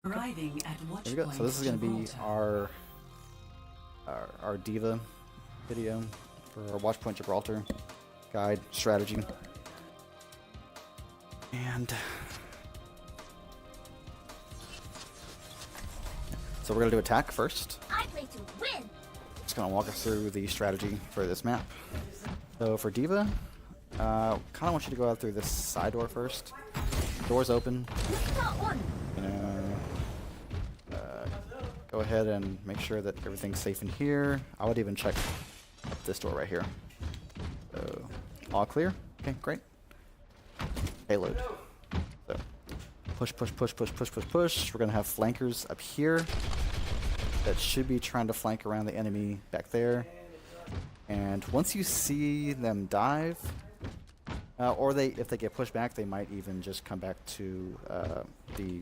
Arriving at There we go. So this is going to be our Diva video for our Watchpoint Gibraltar guide strategy. And so we're going to do attack first. I play to win. Just going to walk us through the strategy for this map. So for Diva, kind of want you to go out through this side door first. Door's open. You know, go ahead and make sure that everything's safe in here. I would even check this door right here. So, all clear? Okay, great. Payload. So, push, push, push, push, push, push, push. We're going to have flankers up here that should be trying to flank around the enemy back there. And once you see them dive, or if they get pushed back, they might even just come back to the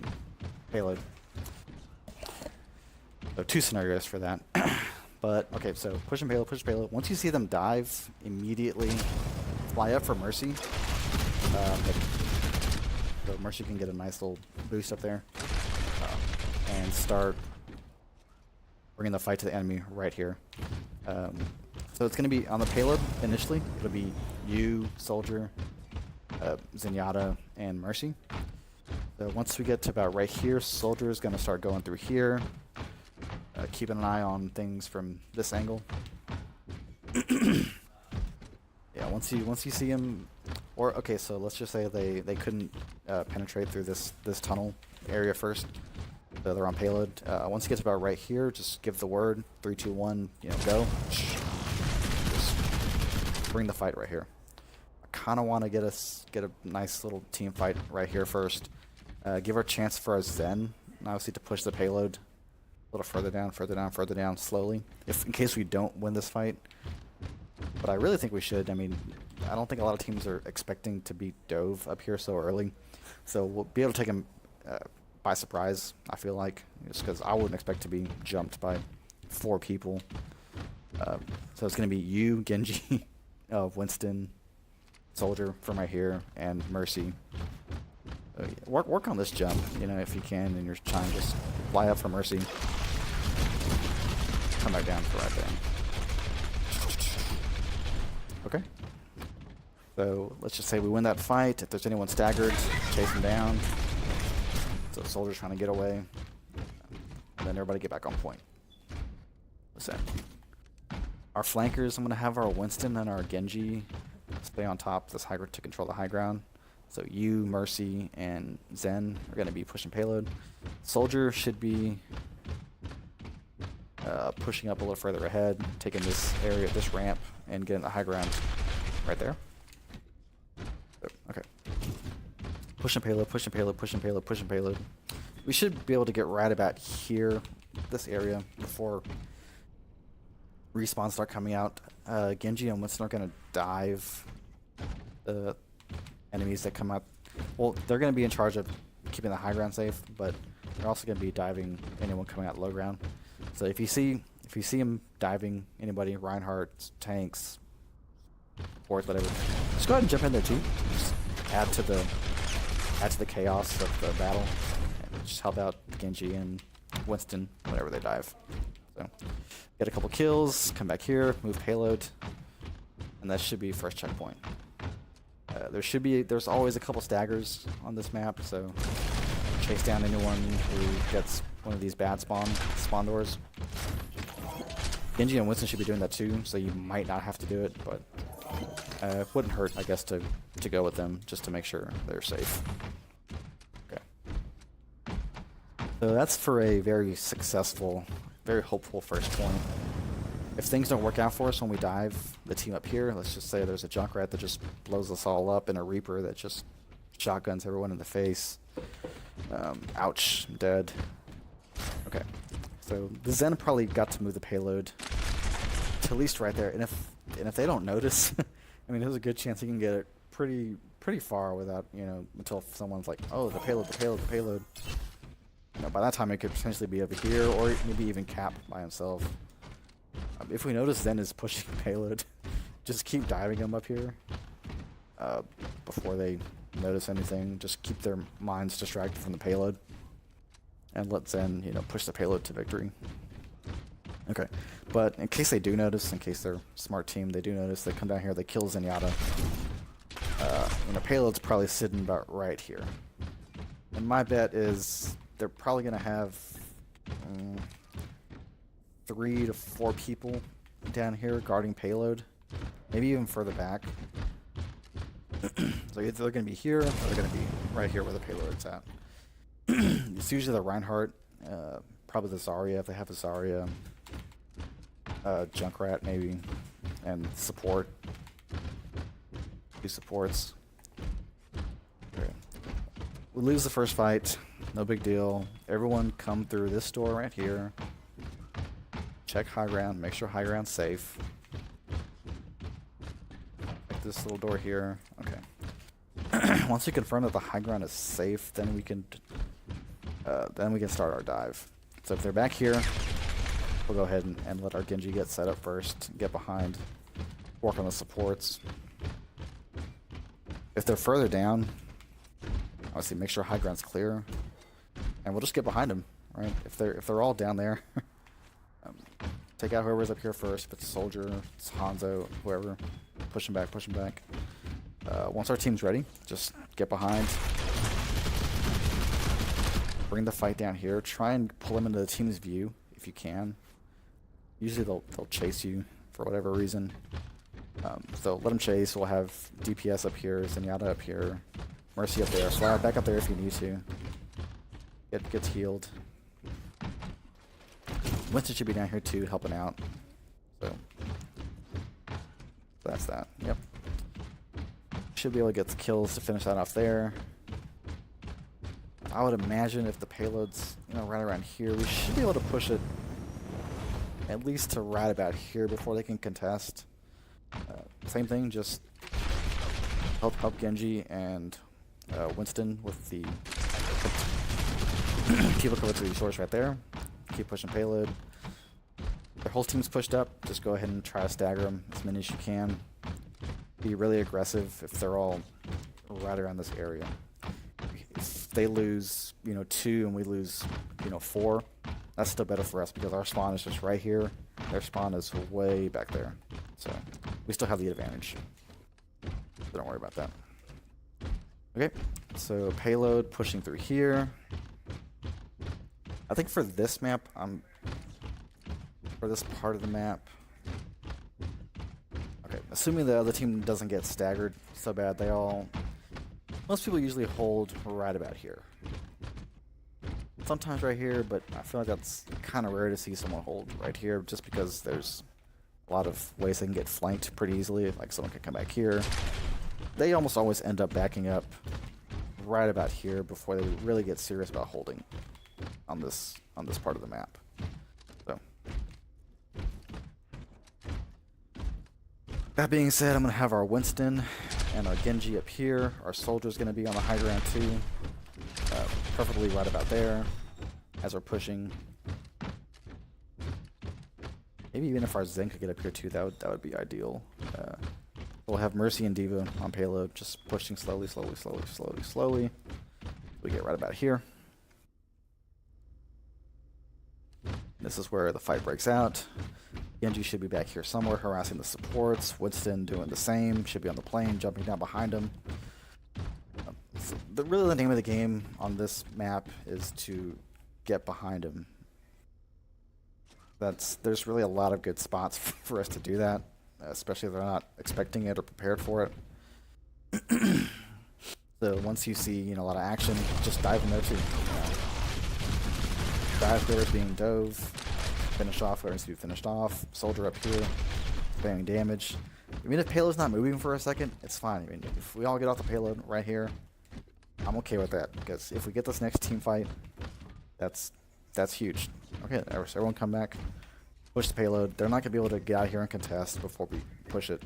payload. So two scenarios for that. But okay, so push and payload, push payload. Once you see them dive, immediately fly up for Mercy. So Mercy can get a nice little boost up there and start bringing the fight to the enemy right here. So it's going to be on the payload initially. It'll be you, Soldier, Zenyatta, and Mercy. So once we get to about right here, Soldier is going to start going through here. Keeping an eye on things from this angle. Yeah, once you see him, or okay, so let's just say they couldn't penetrate through this tunnel area first. So they're on payload. Once you get to about right here, just give the word 3, 2, 1. You know, go. Just bring the fight right here. I kind of want to get a nice little team fight right here first. Give our chance for our Zen, obviously, to push the payload a little further down, further down, further down, slowly, in case we don't win this fight. But I really think we should. I mean, I don't think a lot of teams are expecting to beat Dove up here so early, so we'll be able to take him by surprise. I feel like, just because I wouldn't expect to be jumped by 4 people. So it's going to be you, Genji, Winston, Soldier from right here, and Mercy. Work on this jump, you know, if you can, and you're trying to just fly up for Mercy. Come back down for right there. Okay. So let's just say we win that fight. If there's anyone staggered, chase them down. So Soldier's trying to get away. And then everybody get back on point. What's that? Our flankers, I'm going to have our Winston and our Genji stay on top of this high ground to control the high ground. So you, Mercy, and Zen are going to be pushing payload. Soldier should be pushing up a little further ahead, taking this area, this ramp, and getting the high ground right there. Okay. Pushing payload, pushing payload, pushing payload, pushing payload. We should be able to get right about here, this area, before respawns start coming out. Genji and Winston are going to dive the enemies that come out. Well, they're going to be in charge of keeping the high ground safe, but they're also going to be diving anyone coming out low ground. So if you see him diving anybody, Reinhardt, tanks, supports, whatever, just go ahead and jump in there too. Just add to the chaos of the battle, and just help out Genji and Winston whenever they dive. So get a couple kills, come back here, move payload, and that should be first checkpoint. There's always a couple staggers on this map, so chase down anyone who gets one of these bad spawn doors. Genji and Winston should be doing that too, so you might not have to do it, but it wouldn't hurt, I guess, to go with them just to make sure they're safe. Okay. So that's for a very successful, very hopeful first point. If things don't work out for us when we dive the team up here, let's just say there's a Junkrat that just blows us all up and a Reaper that just shotguns everyone in the face. Ouch, I'm dead. Okay, so the Zen probably got to move the payload to at least right there, and if they don't notice, I mean, there's a good chance he can get it pretty far without, you know, until someone's like, oh, the payload, the payload, the payload. You know, by that time it could potentially be over here, or maybe even Cap by himself. If we notice Zen is pushing payload, just keep diving him up here before they notice anything. Just keep their minds distracted from the payload. and let Zen, push the payload to victory. Okay, but in case they do notice, in case they're a smart team, they do notice, they come down here, they kill Zenyatta. Payload's probably sitting about right here. And my bet is they're probably going to have 3 to 4 people down here guarding payload. Maybe even further back. So either they're going to be here, or they're going to be right here where the payload's at. It's usually the Reinhardt, probably the Zarya if they have a Zarya, Junkrat maybe, and support. 2 supports. Okay. We lose the first fight, no big deal. Everyone come through this door right here. Check high ground, make sure high ground's safe. Like this little door here. Okay. Once we confirm that the high ground is safe, then we can start our dive. So if they're back here, we'll go ahead and let our Genji get set up first, get behind, work on the supports. If they're further down, obviously make sure high ground's clear, and we'll just get behind them, right? If they're all down there, take out whoever's up here first. If it's Soldier, it's Hanzo, whoever, push them back, push them back. Once our team's ready, just get behind, bring the fight down here, try and pull them into the team's view if you can. Usually they'll chase you for whatever reason. So let them chase. We'll have DPS up here, Zenyatta up here, Mercy up there. Slide back up there if you need to. It gets healed. Winston should be down here too, helping out. So that's that. Yep. Should be able to get the kills to finish that off there. I would imagine if the payload's right around here, we should be able to push it at least to right about here before they can contest. Same thing, just help Genji and Winston with the keep looking to the resource right there. Keep pushing payload. Their whole team's pushed up. Just go ahead and try to stagger them as many as you can. Be really aggressive if they're all right around this area. If they lose, 2 and we lose, 4, that's still better for us because our spawn is just right here. Their spawn is way back there. So we still have the advantage. So don't worry about that. Okay, so payload pushing through here. I think for this map, for this part of the map, okay, assuming the other team doesn't get staggered so bad, most people usually hold right about here. Sometimes right here, but I feel like that's kind of rare to see someone hold right here just because there's a lot of ways they can get flanked pretty easily. Like someone can come back here. They almost always end up backing up right about here before they really get serious about holding on this part of the map. So that being said, I'm going to have our Winston and our Genji up here. Our Soldier's going to be on the high ground too. Preferably right about there as we're pushing. Maybe even if our Zen could get up here too, that would be ideal. We'll have Mercy and Diva on payload, just pushing slowly. We get right about here. This is where the fight breaks out. Genji should be back here somewhere harassing the supports. Winston doing the same, should be on the plane, jumping down behind him. So really the name of the game on this map is to get behind him. There's really a lot of good spots for us to do that, especially if they're not expecting it or prepared for it. So once you see a lot of action, just dive in there too. Dive whoever's being dove, finish off whoever needs to be finished off. Soldier up here, spamming damage. I mean, if payload's not moving for a second, it's fine. I mean, if we all get off the payload right here, I'm okay with that because if we get this next team fight, that's huge. Okay, everyone come back, push the payload. They're not gonna be able to get out here and contest before we push it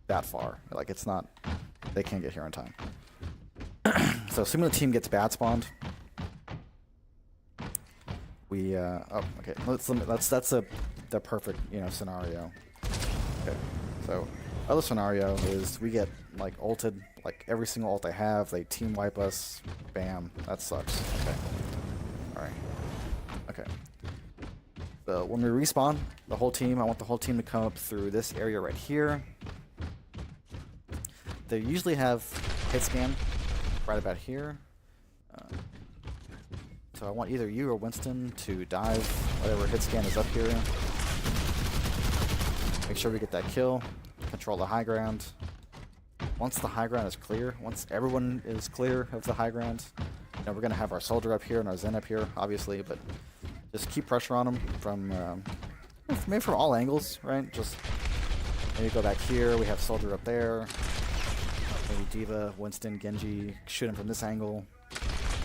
that far. Like they can't get here on time. So assuming the team gets bad spawned, we okay. That's the perfect scenario. Okay, so other scenario is we get ulted, every single ult they have, they team wipe us, bam, that sucks. Okay, alright. Okay. So when we respawn, the whole team, I want the whole team to come up through this area right here. They usually have hit scan right about here. So I want either you or Winston to dive whatever hit scan is up here. Make sure we get that kill. Control the high ground. Once the high ground is clear, once everyone is clear of the high ground, you know, we're going to have our soldier up here and our Zen up here, obviously, but just keep pressure on them from, maybe from all angles, right? Just maybe go back here, we have soldier up there, maybe D.Va, Winston, Genji, shoot him from this angle.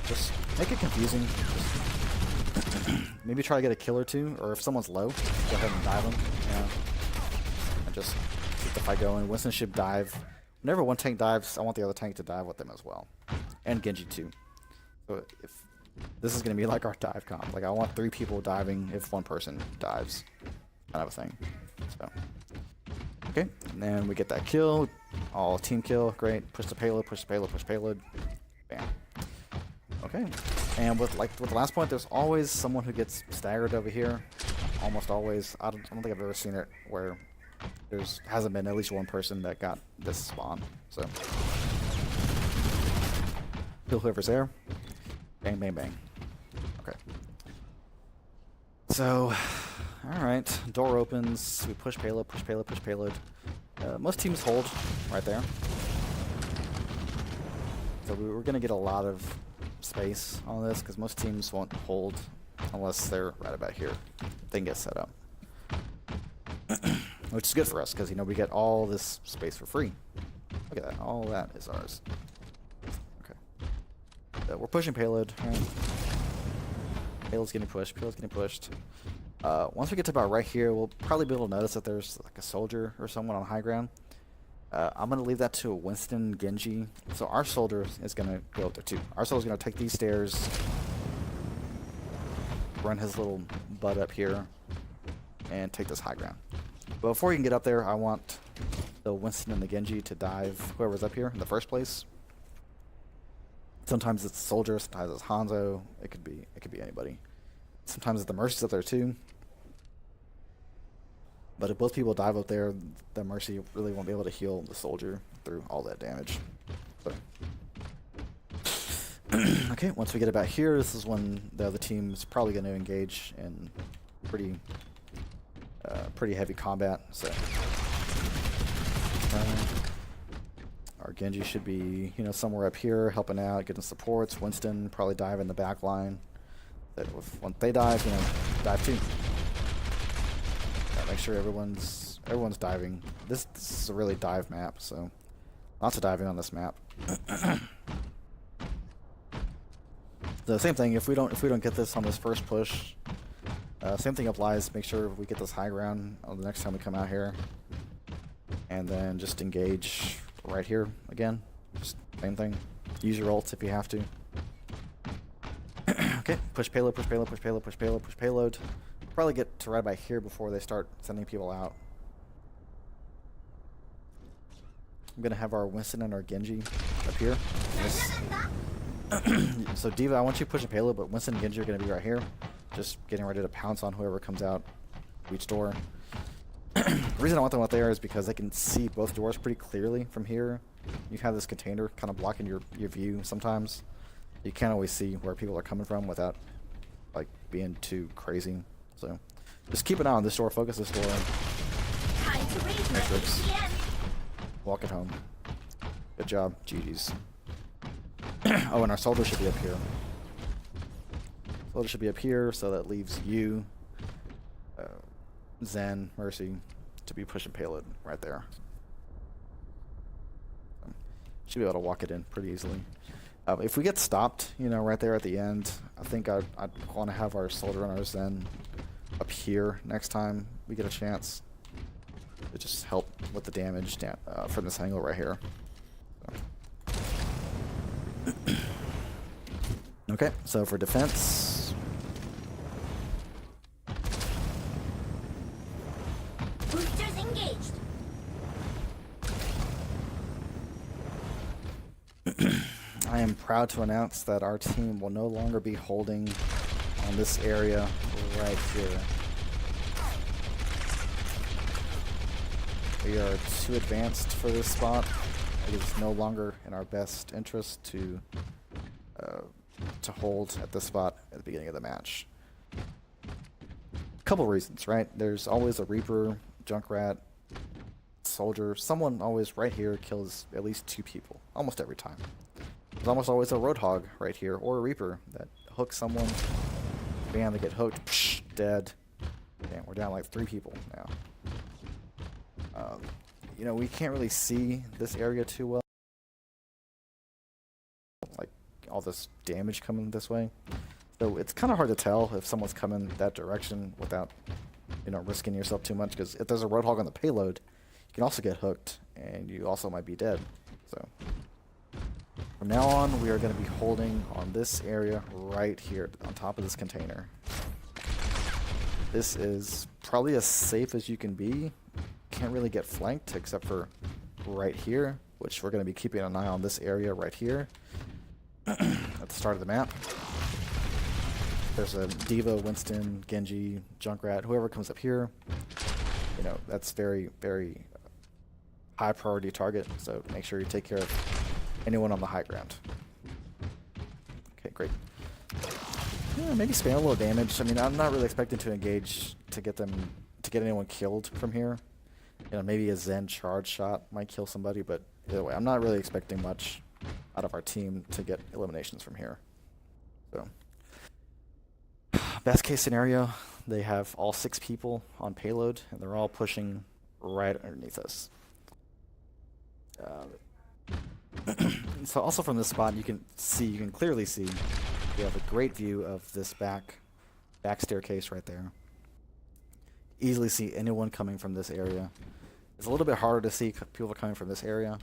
Just make it confusing. Just maybe try to get a kill or two, or if someone's low, go ahead and dive them, and just keep the fight going. Winston should dive. Whenever one tank dives, I want the other tank to dive with them as well. And Genji too. So if this is going to be like our dive comp. Like I want 3 people diving if one person dives. Kind of a thing. So, okay. And then we get that kill. All team kill. Great. Push the payload, push the payload, push payload. Bam. Okay. And with the last point, there's always someone who gets staggered over here. Almost always. I don't think I've ever seen it where hasn't been at least one person that got this spawn. So kill whoever's there. Bang, bang, bang. Okay. So, alright. Door opens. We push payload, push payload, push payload. Most teams hold right there. So we're going to get a lot of space on this because most teams won't hold unless they're right about here. They can get set up. Which is good for us because, you know, we get all this space for free. Look at that. All that is ours. Okay. We're pushing payload. Right? Payload's getting pushed. Payload's getting pushed. Once we get to about right here, we'll probably be able to notice that there's like a soldier or someone on high ground. I'm going to leave that to Winston, Genji. So our soldier is going to go up there too. Our soldier's going to take these stairs, run his little butt up here, and take this high ground. But before he can get up there, I want the Winston and the Genji to dive whoever's up here in the first place. Sometimes it's the soldier, sometimes it's Hanzo. It could be anybody. Sometimes it's the Mercy's up there too. But if both people dive up there, the Mercy really won't be able to heal the soldier through all that damage. So. Okay, once we get about here, this is when the other team is probably going to engage in pretty heavy combat. So our Genji should be, you know, somewhere up here helping out, getting supports. Winston probably dive in the back line. Once they dive, you know, dive too. Make sure everyone's diving. This is a really dive map, so lots of diving on this map. The same thing if we don't get this on this first push. Same thing applies. Make sure we get this high ground on the next time we come out here, and then just engage right here again. Just same thing. Use your ults if you have to. Okay, push payload, push payload, push payload, push payload, push payload. Probably get to right by here before they start sending people out. I'm gonna have our Winston and our Genji up here. So D.Va, I want you pushing payload, but Winston and Genji are gonna be right here, just getting ready to pounce on whoever comes out each door. The reason I want them out there is because they can see both doors pretty clearly from here. You have this container kind of blocking your view sometimes. You can't always see where people are coming from without like being too crazy. So just keep an eye on this door, focus this door. Matrix. Walk it home. Good job, GG's. Oh, and our soldier should be up here. Soldier should be up here, so that leaves you, Zen, Mercy, to be pushing payload right there. Should be able to walk it in pretty easily. If we get stopped, you know, right there at the end, I think I'd want to have our soldier and our Zen up here next time we get a chance to just help with the damage from this angle right here. So. Okay, so for defense, boosters engaged. I am proud to announce that our team will no longer be holding on this area right here. We are too advanced for this spot. It is no longer in our best interest to hold at this spot at the beginning of the match. Couple reasons, right? There's always a Reaper, Junkrat, Soldier. Someone always right here kills at least 2 people, almost every time. There's almost always a Roadhog right here, or a Reaper that hooks someone. Bam, they get hooked. Psh, dead. Damn, we're down like 3 people now. You know, we can't really see this area too well. Like, all this damage coming this way. So it's kind of hard to tell if someone's coming that direction without, you know, risking yourself too much. Because if there's a Roadhog on the payload, you can also get hooked, and you also might be dead. So from now on, we are going to be holding on this area right here on top of this container. This is probably as safe as you can be. Can't really get flanked except for right here, which we're going to be keeping an eye on this area right here at the start of the map. There's a Diva, Winston, Genji, Junkrat, whoever comes up here. You know, that's very, very high priority target, so make sure you take care of anyone on the high ground. Okay, great. Yeah, maybe spam a little damage. I mean, I'm not really expecting to engage to get anyone killed from here. You know, maybe a Zen charge shot might kill somebody, but either way, I'm not really expecting much out of our team to get eliminations from here. So, best case scenario, they have all 6 people on payload, and they're all pushing right underneath us. So also from this spot, you can clearly see we have a great view of this back staircase right there. Easily see anyone coming from this area. It's a little bit harder to see people coming from this area,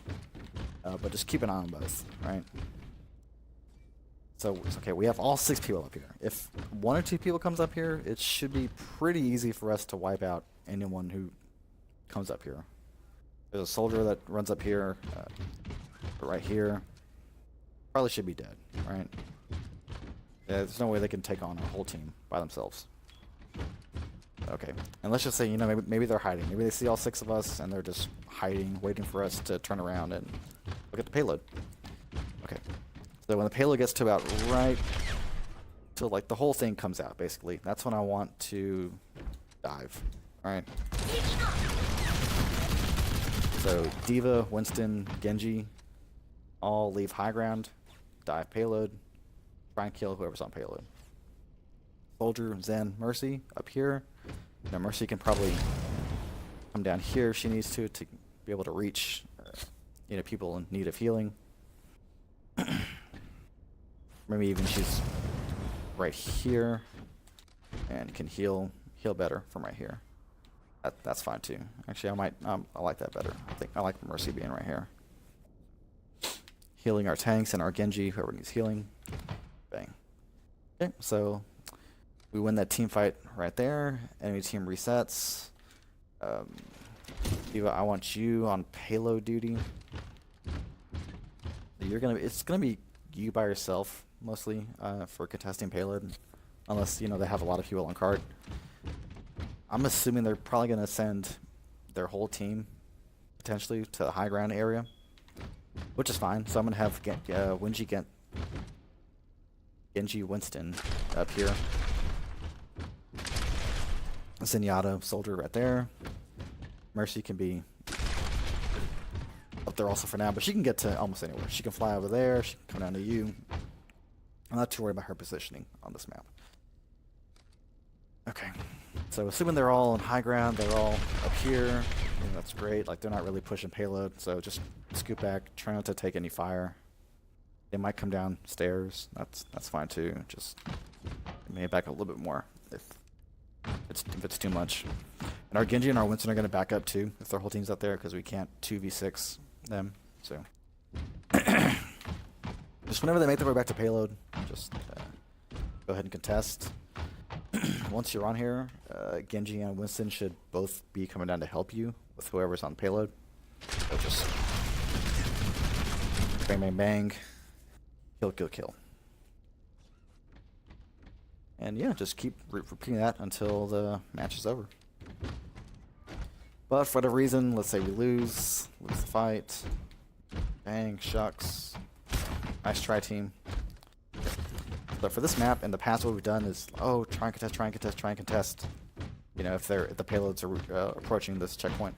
but just keep an eye on both, right? So, okay, we have all 6 people up here. If 1 or 2 people comes up here, it should be pretty easy for us to wipe out anyone who comes up here. There's a soldier that runs up here, right here. Probably should be dead, right? There's no way they can take on a whole team by themselves. Okay, and let's just say, you know, maybe they're hiding. Maybe they see all 6 of us and they're just hiding, waiting for us to turn around and look at the payload. Okay, so when the payload gets to about right till like the whole thing comes out, basically, that's when I want to dive. All right. So Diva, Winston, Genji, all leave high ground, dive payload, try and kill whoever's on payload. Soldier, Zen, Mercy up here. Now Mercy can probably come down here if she needs to be able to reach, you know, people in need of healing. Maybe even she's right here and can heal better from right here. That's fine too. Actually, I like that better. I think I like Mercy being right here. Healing our tanks and our Genji, whoever needs healing. Bang. Okay, so we win that team fight right there. Enemy team resets. Diva, I want you on payload duty. It's gonna be you by yourself mostly for contesting payload, unless you know they have a lot of people on cart. I'm assuming they're probably gonna send their whole team potentially to the high ground area, which is fine. So I'm gonna have Genji Winston up here. Zenyatta Soldier right there. Mercy can be up there also for now, but she can get to almost anywhere. She can fly over there, she can come down to you. I'm not too worried about her positioning on this map. Okay, so assuming they're all on high ground, they're all up here, that's great. Like, they're not really pushing payload, so just scoot back, try not to take any fire. They might come downstairs, that's fine too. Just maybe back a little bit more if it's too much. And our Genji and our Winston are going to back up too if their whole team's up there, because we can't 2v6 them. So just whenever they make their way back to payload, just go ahead and contest. Once you're on here, Genji and Winston should both be coming down to help you with whoever's on payload. So just bang, bang, bang, kill, kill, kill. And yeah, just keep repeating that until the match is over. But for whatever reason, let's say we lose the fight. Bang, shucks. Nice try, team. But for this map, in the past, what we've done is, oh, try and contest, try and contest, try and contest. You know, if the payloads are approaching this checkpoint.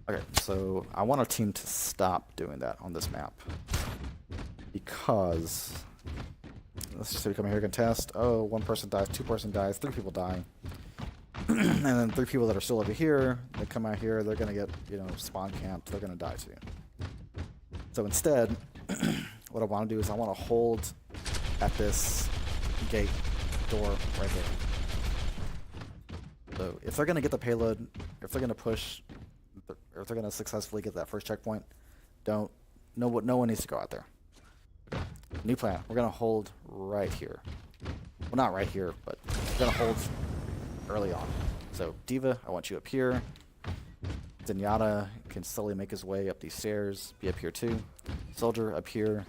Okay, so I want our team to stop doing that on this map. Because, let's just say we come here and contest. Oh, one person dies, two person dies, three people die. And then three people that are still over here, they come out here, they're gonna get, you know, spawn camped, they're gonna die too. So instead, what I want to do is I want to hold at this gate door right there. So if they're gonna get the payload, if they're gonna push, or if they're gonna successfully get that first checkpoint, no one needs to go out there. Okay. New plan. We're gonna hold right here. Well, not right here, but we're gonna hold early on. So Diva, I want you up here. Zenyatta can slowly make his way up these stairs, be up here too. Soldier up here.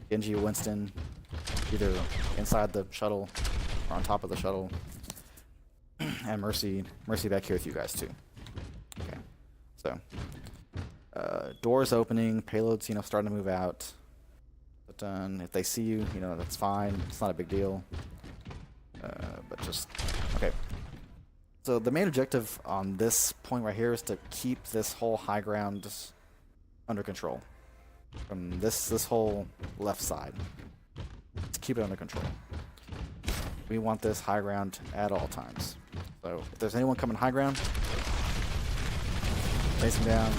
Genji, Winston, either inside the shuttle or on top of the shuttle. And Mercy back here with you guys too. Okay, so doors opening, payloads, you know, starting to move out. But if they see you, you know, that's fine. It's not a big deal. But just okay. So the main objective on this point right here is to keep this whole high ground under control. From this whole left side. To keep it under control. We want this high ground at all times. So if there's anyone coming high ground, face him down,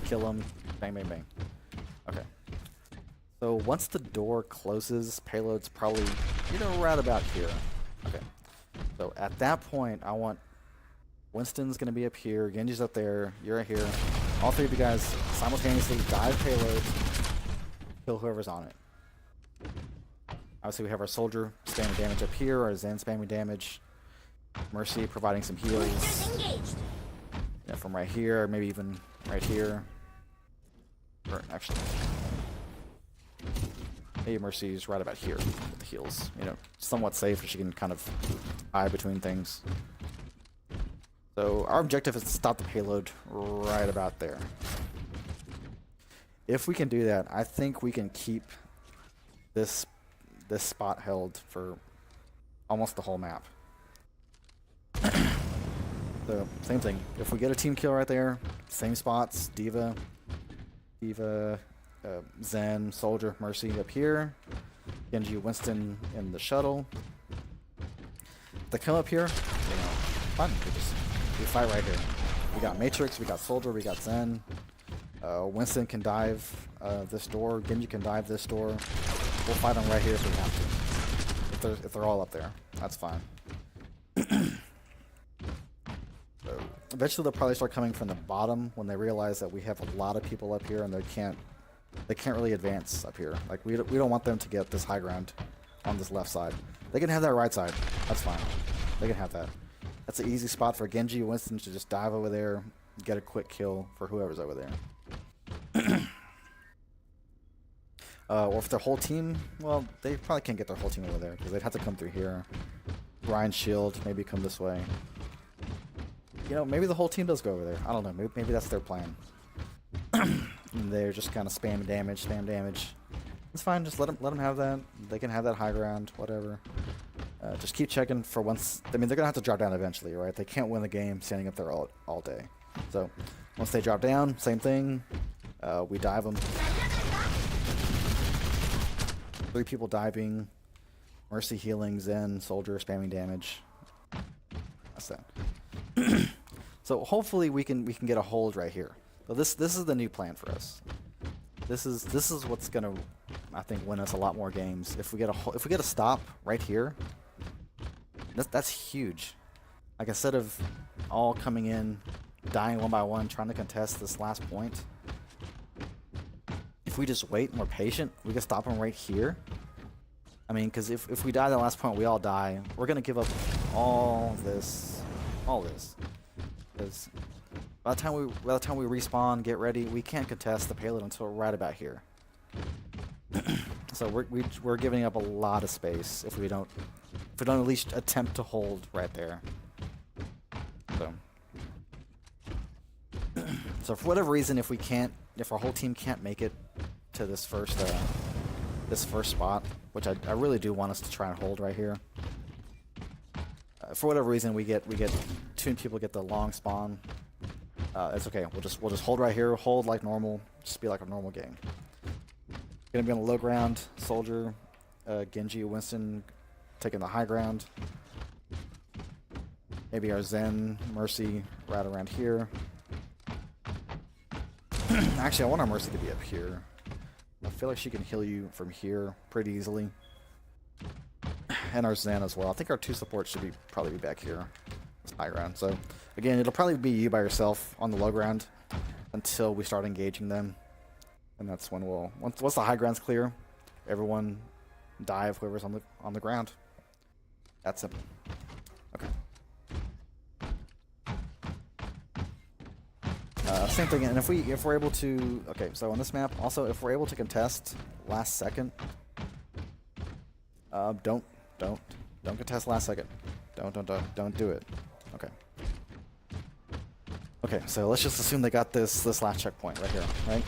kill him, bang, bang, bang. Okay. So once the door closes, payload's probably, you know, right about here. Okay. So at that point, I want Winston's going to be up here, Genji's up there, you're right here. All three of you guys simultaneously dive payload, kill whoever's on it. Obviously we have our soldier spamming damage up here, our Zen spamming damage. Mercy providing some heals. Yeah, from right here, maybe even right here. Or actually, maybe Mercy's right about here with the heals. You know, somewhat safe, so she can kind of hide between things. So our objective is to stop the payload right about there. If we can do that, I think we can keep this spot held for almost the whole map. So same thing. If we get a team kill right there, same spots. Diva, Zen, Soldier, Mercy up here. Genji, Winston in the shuttle. If they come up here, you know, fine. We fight right here. We got Matrix, we got Soldier, we got Zen. Winston can dive this door. Genji can dive this door. We'll fight them right here if we have to. If they're all up there, that's fine. So eventually they'll probably start coming from the bottom when they realize that we have a lot of people up here and they can't really advance up here. Like we don't want them to get this high ground on this left side. They can have that right side. That's fine. They can have that. That's an easy spot for Genji and Winston to just dive over there, get a quick kill for whoever's over there. Or if their whole team, well, they probably can't get their whole team over there because they'd have to come through here. Ryan's shield, maybe come this way. You know, maybe the whole team does go over there. I don't know. Maybe that's their plan. And they're just kind of spam damage. It's fine. Just let them have that. They can have that high ground, whatever. Just keep checking for once. I mean, they're gonna have to drop down eventually, right? They can't win the game standing up there all day. So once they drop down, same thing. We dive them. 3 people diving. Mercy healing, Zen, Soldier spamming damage. That's that. So hopefully we can get a hold right here. So this is the new plan for us. This is what's gonna, I think, win us a lot more games. If we get a stop right here, that's huge. Like, instead of all coming in, dying one by one, trying to contest this last point, if we just wait and we're patient, we can stop them right here. I mean, because if we die at the last point, we all die. We're gonna give up all this. Because by the time we respawn, get ready, we can't contest the payload until right about here. So we're giving up a lot of space if we don't at least attempt to hold right there. So so for whatever reason, if our whole team can't make it to this first spot, which I really do want us to try and hold right here. For whatever reason, we get two people get the long spawn. It's okay. We'll just hold right here. Hold like normal. Just be like a normal game. Gonna be on the low ground. Soldier, Genji, Winston taking the high ground. Maybe our Zen, Mercy right around here. Actually, I want our Mercy to be up here. I feel like she can heal you from here pretty easily. And our Zen as well. I think our two supports should probably be back here. It's high ground. So again, it'll probably be you by yourself on the low ground until we start engaging them. And that's when we'll once the high ground's clear, everyone dive whoever's on the ground. That's simple. Okay. Same thing, and if we're able to, okay, so on this map, also if we're able to contest last second, don't contest last second, don't do it. Okay. Okay, so let's just assume they got this last checkpoint right here, right?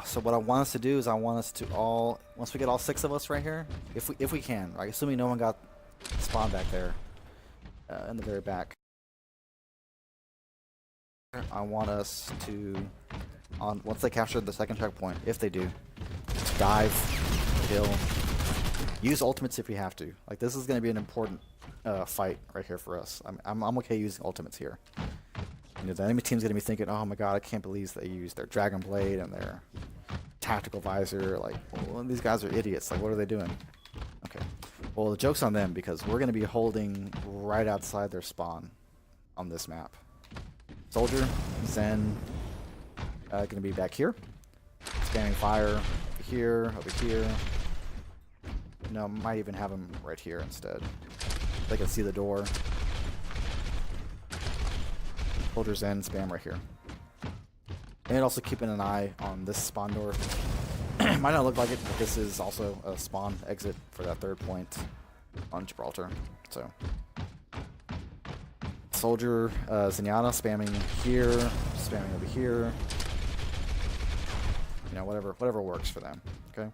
So what I want us to do is I want us to all, once we get all 6 of us right here, if we can, right, assuming no one got spawned back there, in the very back. I want us to, once they capture the second checkpoint, if they do, dive, kill, use ultimates if we have to. Like, this is going to be an important fight right here for us. I'm okay using ultimates here. You know, the enemy team's going to be thinking, oh my god, I can't believe they used their Dragon Blade and their Tactical Visor. Like, well, these guys are idiots. Like, what are they doing? Okay. Well, the joke's on them because we're going to be holding right outside their spawn on this map. Soldier, Zen, going to be back here. Scanning fire over here, over here. No, might even have them right here instead. They can see the door. Soldier, Zen, spam right here. And also keeping an eye on this spawn door. Might not look like it, but this is also a spawn exit for that third point on Gibraltar. So. Soldier, Zenyatta spamming here, spamming over here. You know, whatever works for them. Okay.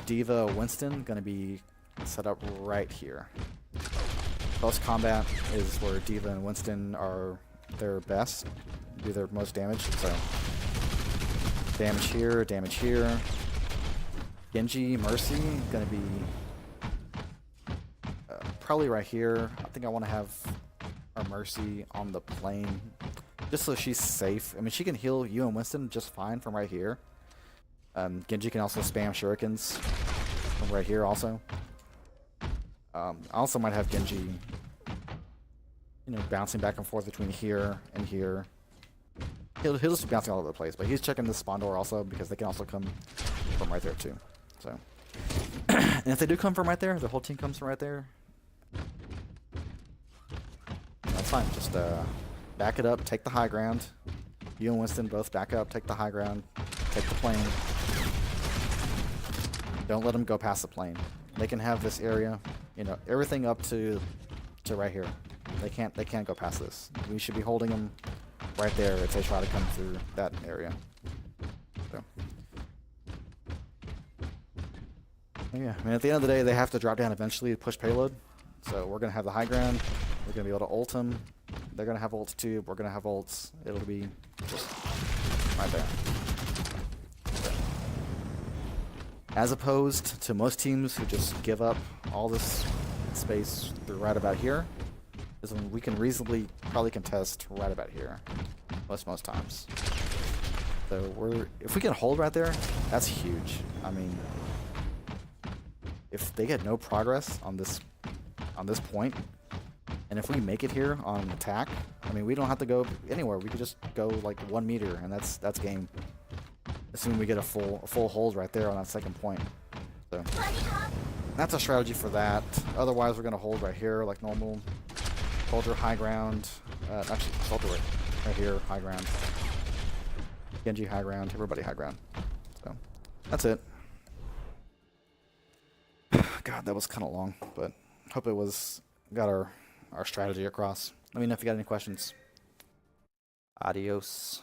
Diva, Winston gonna be set up right here. Close combat is where Diva and Winston are their best, do their most damage. So damage here, damage here. Genji, Mercy gonna be. Probably right here. I think I want to have our Mercy on the plane just so she's safe. I mean, she can heal you and Winston just fine from right here. Genji can also spam shurikens from right here also. I also might have Genji, you know, bouncing back and forth between here and here. He'll just be bouncing all over the place, but he's checking the spawn door also because they can also come from right there too. So, and if they do come from right there, the whole team comes from right there. That's fine. Just back it up, take the high ground. You and Winston both back up, take the high ground, take the plane. Don't let them go past the plane. They can have this area, you know, everything up to right here. They can't go past this. We should be holding them right there if they try to come through that area. So. Yeah, I mean, at the end of the day, they have to drop down eventually to push payload. So we're going to have the high ground. We're going to be able to ult them. They're going to have ults too. We're going to have ults. It'll be just right there. So. As opposed to most teams who just give up all this space through right about here, is when we can reasonably probably contest right about here. Most times. So if we can hold right there, that's huge. I mean, if they get no progress on this point, and if we make it here on attack, I mean, we don't have to go anywhere. We could just go like 1 meter, and that's game. Assuming we get a full hold right there on that second point. So that's a strategy for that. Otherwise, we're gonna hold right here like normal. Soldier high ground. Actually, soldier right. Right here, high ground. Genji high ground, everybody high ground. So, that's it. God, that was kind of long, but hope it got our strategy across. Let me know if you got any questions. Adios.